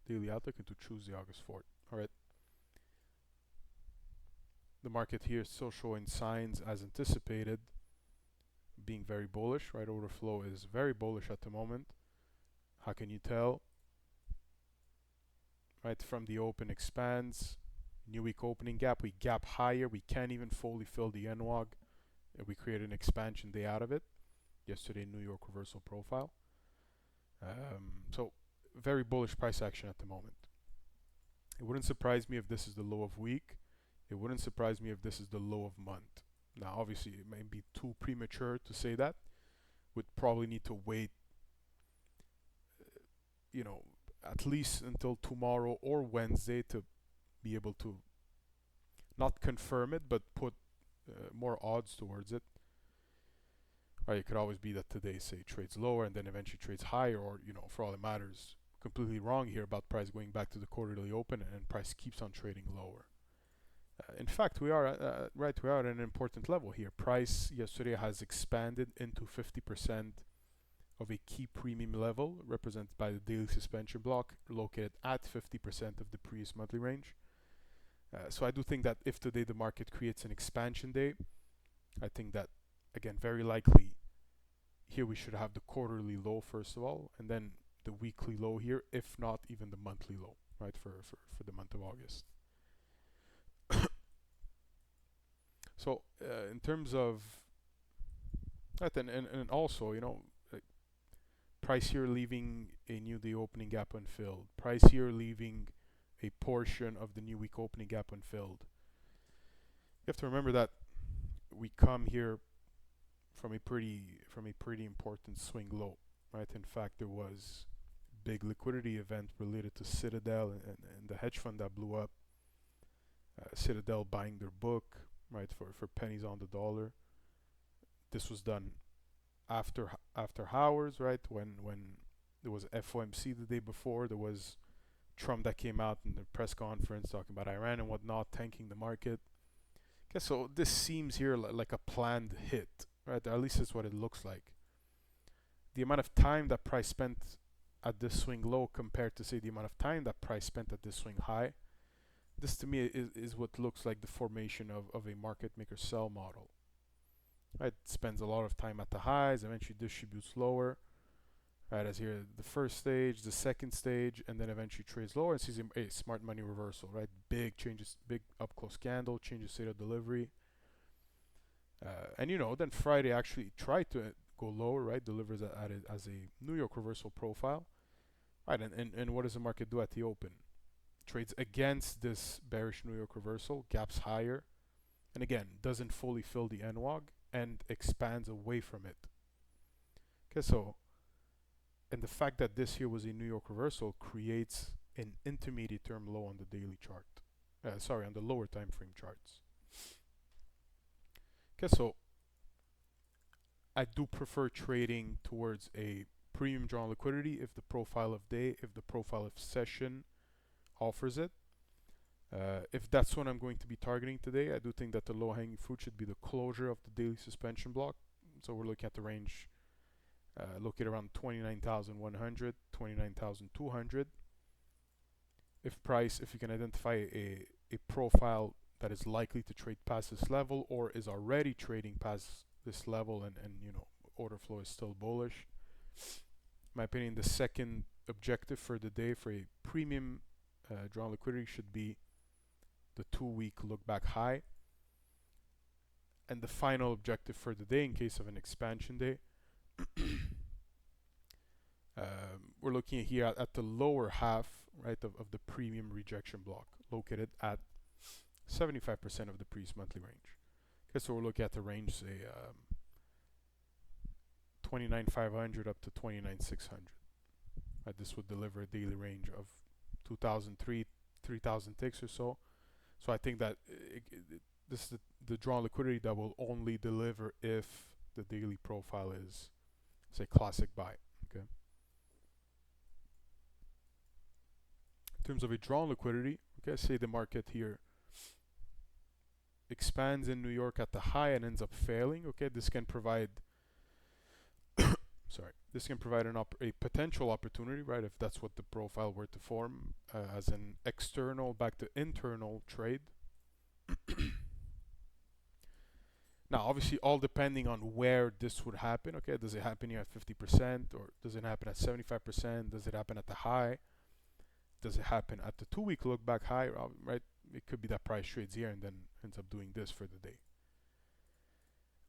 daily outlook into Tuesday, August 4th. All right. The market here is still showing signs as anticipated, being very bullish, right? Order flow is very bullish at the moment. How can you tell? Right, from the open expands, new week opening gap, we gap higher, we can't even fully fill the NWOG. We create an expansion day out of it. Yesterday, New York reversal profile. So very bullish price action at the moment. It wouldn't surprise me if this is the low of week. It wouldn't surprise me if this is the low of month. Now, obviously, it may be too premature to say that. Would probably need to wait, you know, at least until tomorrow or Wednesday to be able to not confirm it, but put more odds towards it. Right, it could always be that today, say, trades lower and then eventually trades higher, or, you know, for all it matters, completely wrong here about price going back to the quarterly open and price keeps on trading lower. In fact, we are we are at an important level here. Price yesterday has expanded into 50% of a key premium level, represented by the daily suspension block, located at 50% of the previous monthly range. So I do think that if today the market creates an expansion day, I think that, again, very likely here we should have the quarterly low first of all, and then the weekly low here, if not even the monthly low, right, for the month of August. So in terms of that, and also, you know, price here leaving a new day opening gap unfilled, price here leaving a portion of the new week opening gap unfilled. You have to remember that we come here from a pretty important swing low, right? In fact, there was big liquidity event related to Citadel and the hedge fund that blew up. Citadel buying their book, right, for pennies on the dollar. This was done after hours, right? When there was FOMC the day before, there was Trump that came out in the press conference talking about Iran and whatnot, tanking the market. Okay, so this seems here like a planned hit, right? At least that's what it looks like. The amount of time that price spent at this swing low compared to, say, the amount of time that price spent at this swing high, this to me is what looks like the formation of a market maker sell model. Right? It spends a lot of time at the highs, eventually distributes lower. Right, as here the first stage, the second stage, and then eventually trades lower and sees a smart money reversal. Right, big changes, big up close candle, changes state of delivery. And you know, then Friday actually tried to go lower, right? Delivers as a New York reversal profile. Right, and what does the market do at the open? Trades against this bearish New York reversal, gaps higher, and again, doesn't fully fill the NWOG and expands away from it. Okay, so, and the fact that this here was a New York reversal creates an intermediate term low on the daily chart. On the lower time frame charts. Okay, so I do prefer trading towards a premium drawn liquidity if the profile of day, if the profile of session offers it. If that's what I'm going to be targeting today, I do think that the low hanging fruit should be the closure of the daily suspension block. So we're looking at the range located around 29,100, 29,200. If you can identify a profile that is likely to trade past this level or is already trading past this level and you know, order flow is still bullish. In my opinion, the second objective for the day for a premium drawn liquidity should be the 2-week look back high, and the final objective for the day in case of an expansion day, we're looking here at the lower half, right, of the premium rejection block, located at 75% of the previous monthly range. Okay, so we're looking at the range, say 29,500 up to 29,600. Right, this would deliver a daily range of 3,000 ticks or so. So I think that this is the drawn liquidity that will only deliver if the daily profile is, say, classic buy. Okay. In terms of a drawn liquidity, okay, say the market here expands in New York at the high and ends up failing. Okay, this can provide This can provide a potential opportunity, right, if that's what the profile were to form as an external back to internal trade. Now, obviously, all depending on where this would happen. Okay, does it happen here at 50%, or does it happen at 75%? Does it happen at the high? Does it happen at the 2-week look back high? Right, it could be that price trades here and then ends up doing this for the day.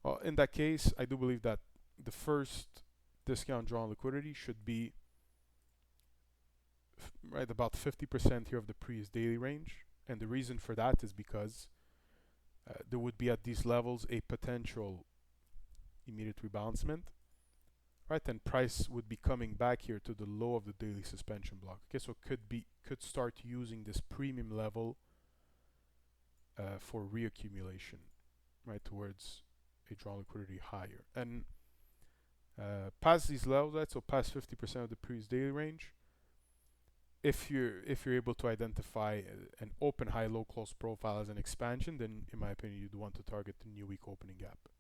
Well, in that case, I do believe that the first discount drawn liquidity should be right about 50% here of the previous daily range, and the reason for that is because there would be at these levels a potential immediate rebalancement, right? And price would be coming back here to the low of the daily suspension block. Okay, so could start using this premium level for reaccumulation, right, towards a drawn liquidity higher. And past these levels, right, so past 50% of the previous daily range, if you're able to identify an open high low close profile as an expansion, then in my opinion you'd want to target the new week opening gap.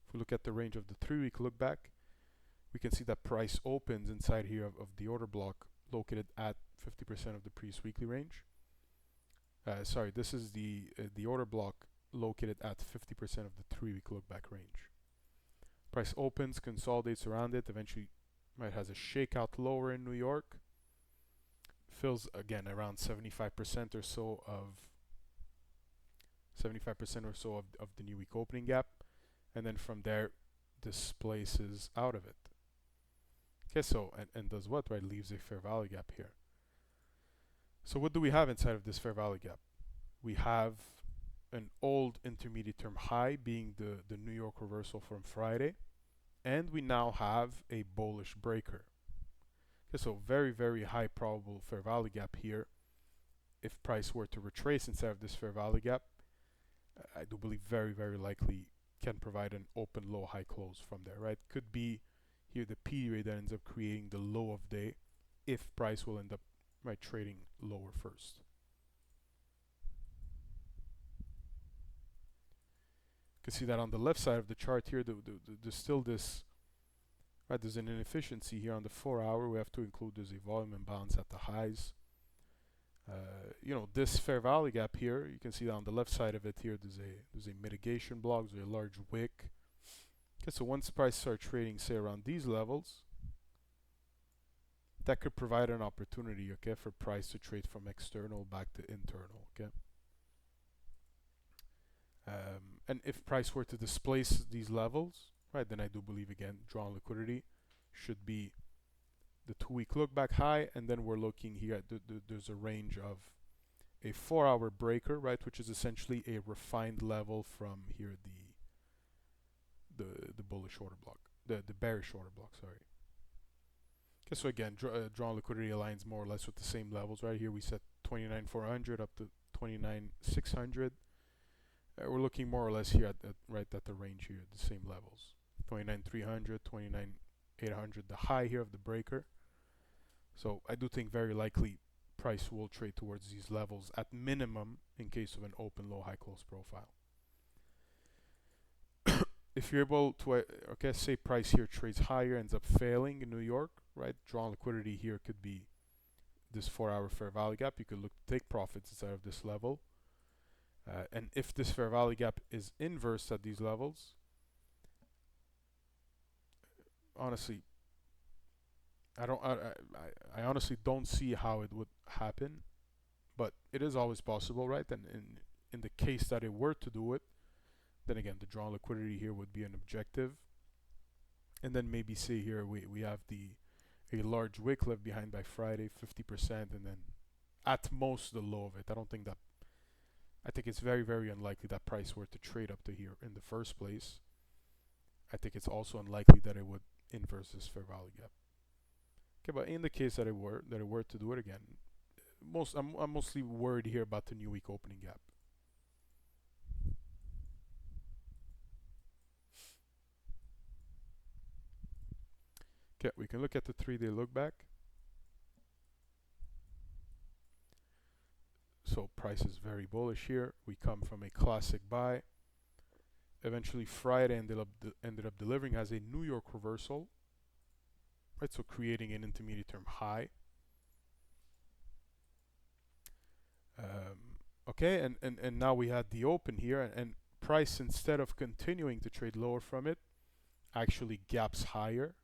If we look at the range of the 3-week look back, we can see that price opens inside here of the order block located at 50% of the previous weekly range. Sorry, this is the order block located at 50% of the 3-week look back range. Price opens, consolidates around it, eventually might has a shakeout lower in New York, fills again around 75% or so of the new week opening gap, and then from there displaces out of it. Okay, so and does what, right? Leaves a fair value gap here. So what do we have inside of this fair value gap? We have an old intermediate term high being the New York reversal from Friday, and we now have a bullish breaker. Okay, so very, very high probable fair value gap here. If price were to retrace inside of this fair value gap, I do believe very, very likely can provide an open low high close from there, right? Could be here the period that ends up creating the low of day if price will end up right trading lower first. You can see that on the left side of the chart here, there's still this, right, there's an inefficiency here on the 4-hour. We have to include there's a volume imbalance at the highs. You know, this fair value gap here, you can see that on the left side of it here, there's a mitigation block, there's a large wick. Okay, so once price starts trading, say around these levels, that could provide an opportunity, okay, for price to trade from external back to internal, okay. And if price were to displace these levels, right, then I do believe again drawn liquidity should be the 2-week look back high, and then we're looking here at there's a range of a 4-hour breaker, right, which is essentially a refined level from here the bullish order block, the bearish order block, sorry. Okay, so again, drawn liquidity aligns more or less with the same levels, right? Here we set 29,400 up to 29,600. We're looking more or less here right at the range here, the same levels, 29,300, 29,800, the high here of the breaker. So I do think very likely price will trade towards these levels at minimum in case of an open low high close profile. If you're able to, okay, say price here trades higher, ends up failing in New York, right? Drawn liquidity here could be this 4-hour fair value gap. You could look to take profits inside of this level. And if this fair value gap is inverse at these levels, honestly, I honestly don't see how it would happen, but it is always possible, right? And in the case that it were to do it, then again, the drawn liquidity here would be an objective. And then maybe say here we have a large wick left behind by Friday, 50%, and then at most the low of it. I think it's very, very unlikely that price were to trade up to here in the first place. I think it's also unlikely that it would inverse this fair value gap. Okay, but in the case that it were to do it again, I'm mostly worried here about the new week opening gap. Okay, we can look at the 3-day look back. So price is very bullish here. We come from a classic buy. Eventually, Friday ended up delivering as a New York reversal, right? So creating an intermediate term high. Okay, and now we had the open here, and price, instead of continuing to trade lower from it, actually gaps higher.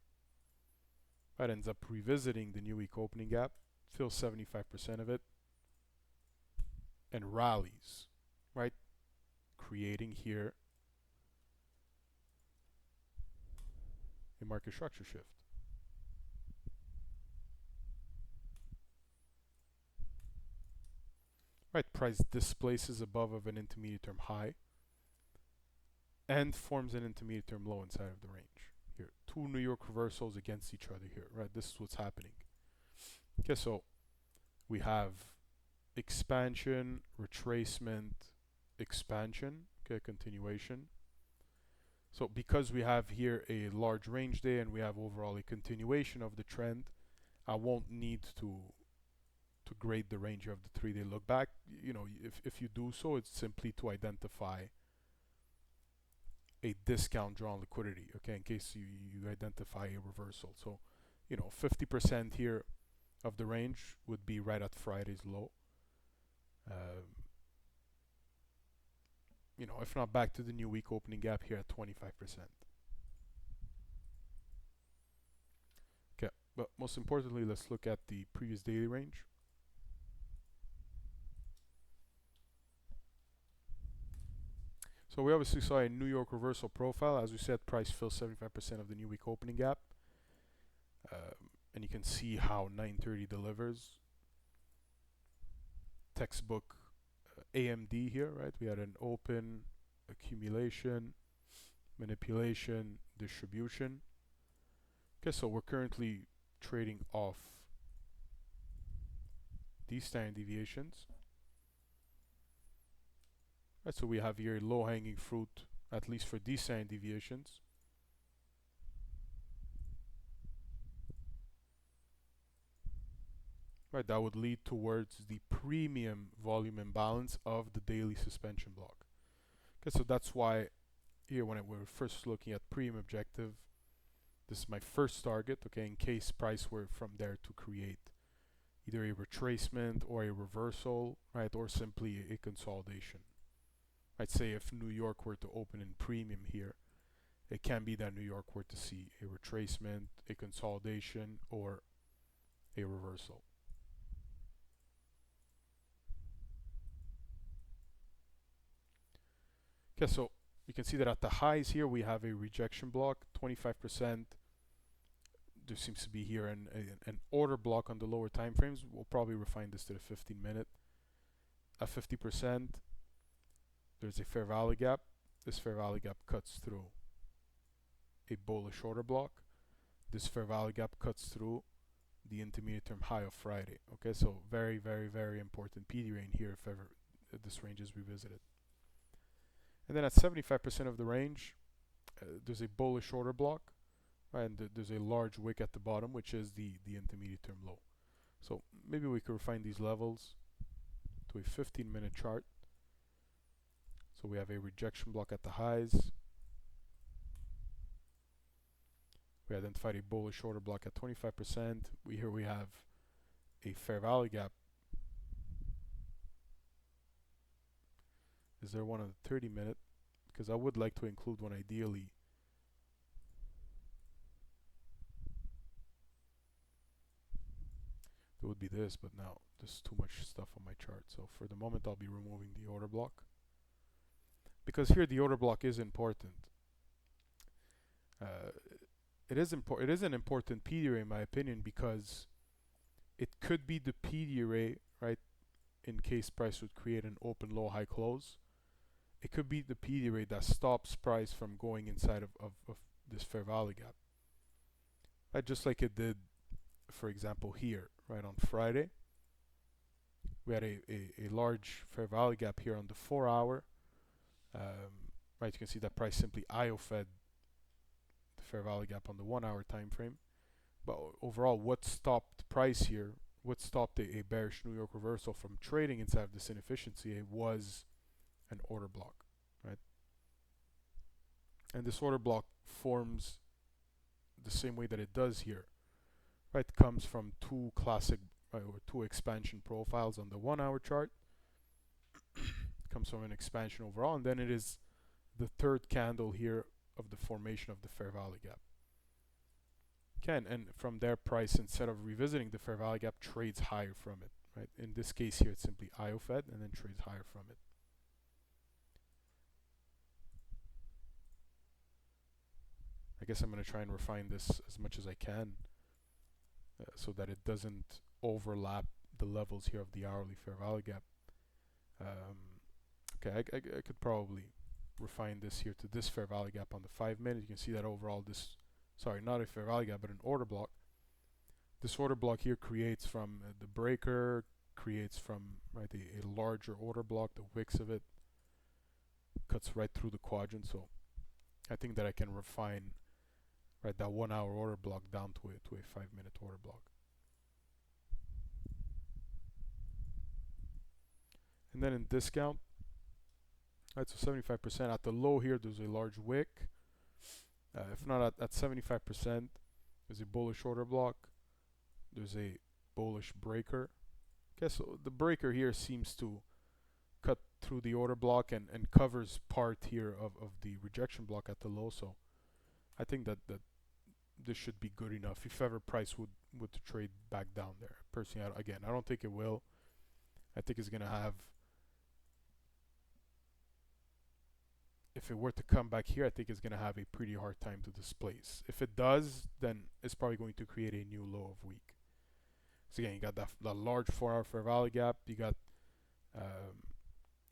Right, ends up revisiting the new week opening gap, fills 75% of it, and rallies, right? Creating here a market structure shift. Right, price displaces above of an intermediate term high and forms an intermediate term low inside of the range. Here, two New York reversals against each other here, right? This is what's happening. Okay, so we have expansion, retracement, expansion, okay, continuation. So because we have here a large range day and we have overall a continuation of the trend, I won't need to grade the range of the 3-day look back. You know, if you do so, it's simply to identify a discount drawn liquidity, okay, in case you identify a reversal. So, you know, 50% here of the range would be right at Friday's low. You know, if not back to the new week opening gap here at 25%. Okay, but most importantly, let's look at the previous daily range. So we obviously saw a New York reversal profile. As we said, price fills 75% of the new week opening gap. And you can see how 930 delivers. Textbook AMD here, right? We had an open, accumulation, manipulation, distribution. Okay, so we're currently trading off these standard deviations. Right, so we have here low-hanging fruit, at least for these standard deviations. Right, that would lead towards the premium volume imbalance of the daily suspension block. Okay, so that's why here when we're first looking at premium objective, this is my first target, okay, in case price were from there to create either a retracement or a reversal, right, or simply a consolidation. I'd say if New York were to open in premium here, it can be that New York were to see a retracement, a consolidation, or a reversal. Okay, so you can see that at the highs here we have a rejection block, 25%. There seems to be here an order block on the lower time frames. We'll probably refine this to the 15-minute. At 50%, there's a fair value gap. This fair value gap cuts through a bullish order block. This fair value gap cuts through the intermediate term high of Friday. Okay, so very, very, very important PD range here if ever this range is revisited. And then at 75% of the range, there's a bullish order block, right, and there's a large wick at the bottom, which is the intermediate term low. So maybe we could refine these levels to a 15-minute chart. So we have a rejection block at the highs. We identified a bullish order block at 25%. Here we have a fair value gap. Is there one on the 30-minute? Because I would like to include one ideally. It would be this, but now there's too much stuff on my chart. So for the moment, I'll be removing the order block. Because here the order block is important. It is an important PD array in my opinion because it could be the PD array, right, in case price would create an open low high close. It could be the PD array that stops price from going inside of this fair value gap. Right, just like it did, for example, here, right, on Friday. We had a large fair value gap here on the 4-hour. Right, you can see that price simply IO fed the fair value gap on the 1-hour time frame. But overall, what stopped price here, what stopped a bearish New York reversal from trading inside of this inefficiency was an order block, right? and this order block forms the same way that it does here, right? It comes from two classic or two expansion profiles on the 1 hour chart. It comes from an expansion overall, and then it is the third candle here of the formation of the fair value gap. Okay, and from there, price, instead of revisiting the fair value gap, trades higher from it, right? In this case here, it's simply IOFED and then trades higher from it. I guess I'm going to try and refine this as much as I can so that it doesn't overlap the levels here of the hourly fair value gap. Okay, I could probably refine this here to this fair value gap on the 5 minute. You can see that overall this, sorry, not a fair value gap, but an order block. This order block here creates from the breaker, creates from a larger order block. The wicks of it cuts right through the quadrant. So I think that I can refine that 1 hour order block down to a 5 minute order block. And then in discount, right, so 75% at the low here, there's a large wick. If not at 75%, there's a bullish order block. There's a bullish breaker. Okay, so the breaker here seems to cut through the order block and covers part here of the rejection block at the low. So I think that this should be good enough if ever price would trade back down there. Personally, I don't think it will. I think it's gonna have, if it were to come back here, I think it's gonna have a pretty hard time to displace. If it does, then it's probably going to create a new low of week. So again, you got that large 4 hour fair value gap. You got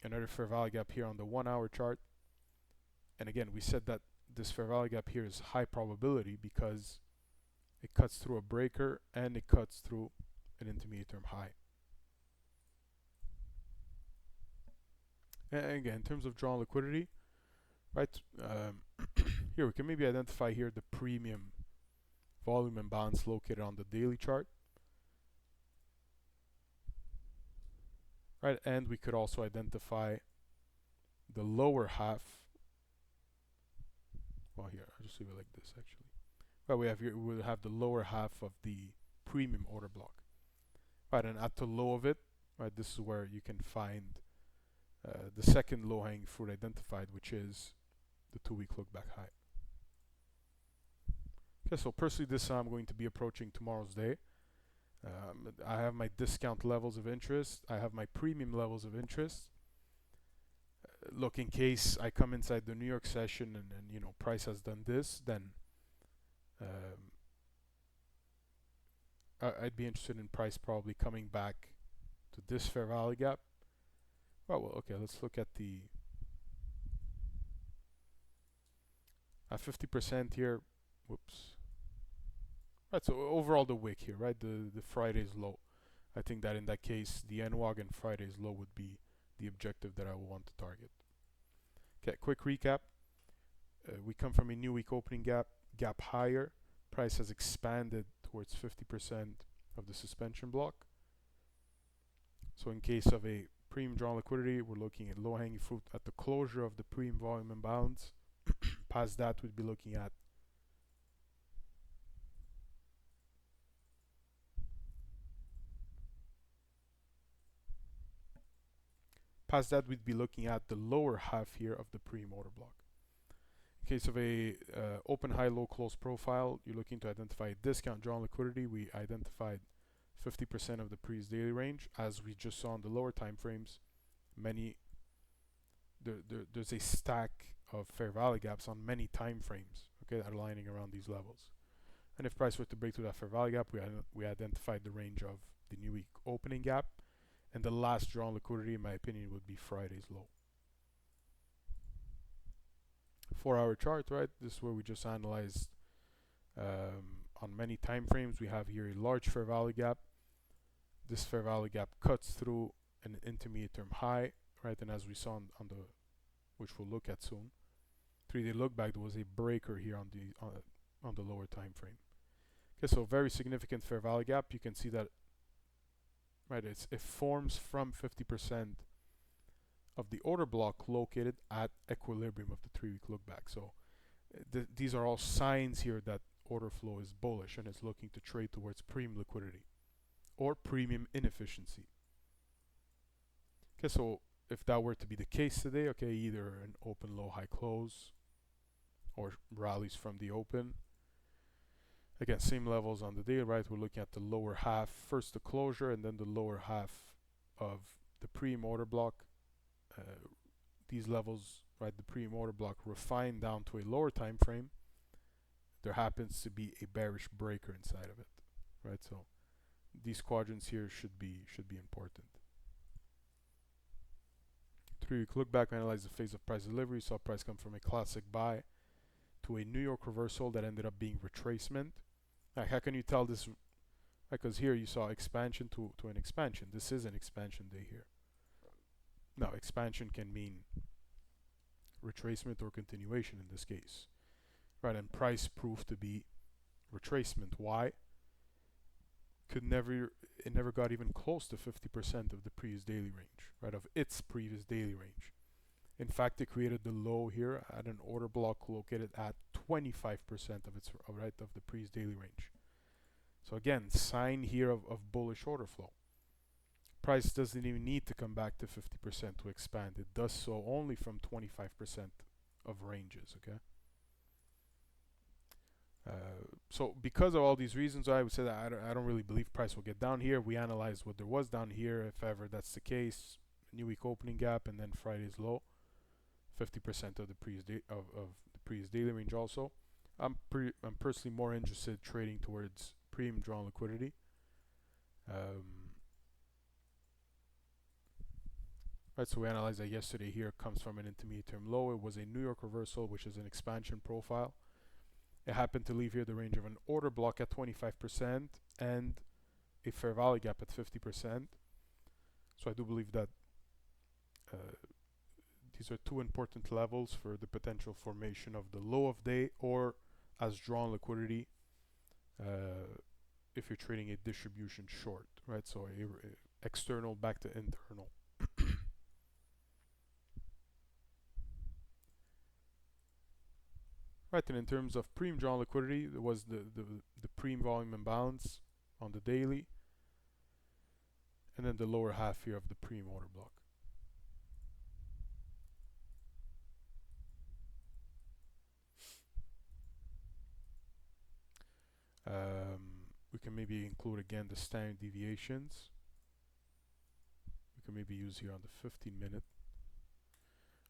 another fair value gap here on the 1 hour chart. And again, we said that this fair value gap here is high probability because it cuts through a breaker and it cuts through an intermediate term high. And again, in terms of drawn liquidity, right, here we can maybe identify here the premium volume imbalance located on the daily chart. Right, and we could also identify the lower half. Well, here, I'll just leave it like this actually. Well, we have here, we'll have the lower half of the premium order block. Right, and at the low of it, right, this is where you can find the second low-hanging fruit identified, which is the 2-week look-back high. Okay, so personally, this I'm going to be approaching tomorrow's day. I have my discount levels of interest. I have my premium levels of interest. Look, in case I come inside the New York session and you know price has done this, then I'd be interested in price probably coming back to this fair value gap. Well, okay, let's look at the 50% here. Whoops. Right, so overall the wick here, right, the Friday's low. I think that in that case, the NWAG and Friday's low would be the objective that I will want to target. Okay, quick recap. We come from a new week opening gap higher. Price has expanded towards 50% of the suspension block. So in case of a premium drawn liquidity, we're looking at low-hanging fruit at the closure of the premium volume imbalance. Past that, we'd be looking at the lower half here of the premium order block. In case of a open high low close profile, you're looking to identify a discount drawn liquidity. We identified 50% of the previous daily range. As we just saw on the lower time frames, there's a stack of fair value gaps on many time frames, okay, that are lining around these levels. And if price were to break through that fair value gap, we identified the range of the new week opening gap. And the last drawn liquidity, in my opinion, would be Friday's low. 4 hour chart, right? This is where we just analyzed on many time frames. We have here a large fair value gap. This fair value gap cuts through an intermediate term high, right? And as we saw on the, which we'll look at soon, 3-day look back, there was a breaker here on the lower time frame. Okay, so very significant fair value gap. You can see that, right? It forms from 50% of the order block located at equilibrium of the 3-week look back. So these are all signs here that order flow is bullish and is looking to trade towards premium liquidity or premium inefficiency. Okay, so if that were to be the case today, okay, either an open low high close or rallies from the open. Again, same levels on the day, right? We're looking at the lower half, first the closure and then the lower half of the premium order block. These levels, right, the premium order block refined down to a lower time frame. There happens to be a bearish breaker inside of it, right? So these quadrants here should be important. 3-week look back, analyze the phase of price delivery. Saw price come from a classic buy to a New York reversal that ended up being retracement. Like, how can you tell this? Because here you saw expansion to an expansion. This is an expansion day here. Now, expansion can mean retracement or continuation in this case, right? And price proved to be retracement. Why? It never got even close to 50% of the previous daily range, right? Of its previous daily range. In fact, it created the low here at an order block located at 25% of its of the previous daily range. So again, sign here of bullish order flow. Price doesn't even need to come back to 50% to expand. It does so only from 25% of ranges, okay? So because of all these reasons, I would say that I don't really believe price will get down here. We analyzed what there was down here. If ever that's the case, new week opening gap and then Friday's low, 50% of the previous the previous daily range. Also, I'm personally more interested trading towards premium drawn liquidity. Right, so we analyzed that yesterday. Here it comes from an intermediate term low. It was a New York reversal, which is an expansion profile. It happened to leave here the range of an order block at 25% and a fair value gap at 50%. So I do believe that these are two important levels for the potential formation of the low of day or as drawn liquidity if you're trading a distribution short, right? So a external back to internal. Right, and in terms of premium drawn liquidity, there was the premium volume imbalance on the daily, and then the lower half here of the premium order block. We can maybe include again the standard deviations. We can maybe use here on the 15-minute.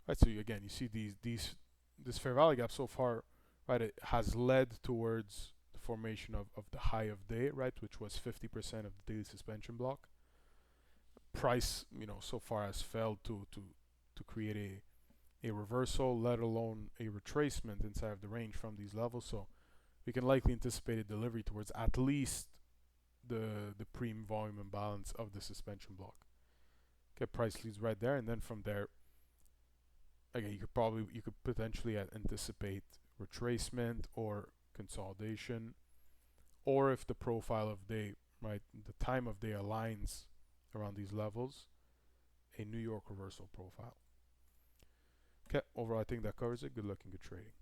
Right, so again, you see this fair value gap so far, right? It has led towards the formation of the high of day, right, which was 50% of the daily suspension block. Price, so far has failed to create a reversal, let alone a retracement inside of the range from these levels. So we can likely anticipate a delivery towards at least the premium volume imbalance of the suspension block. Okay, price leads right there, and then from there, again, you could potentially anticipate retracement or consolidation, or if the profile of day, right, the time of day aligns around these levels, a New York reversal profile. Okay, overall I think that covers it. Good luck and good trading.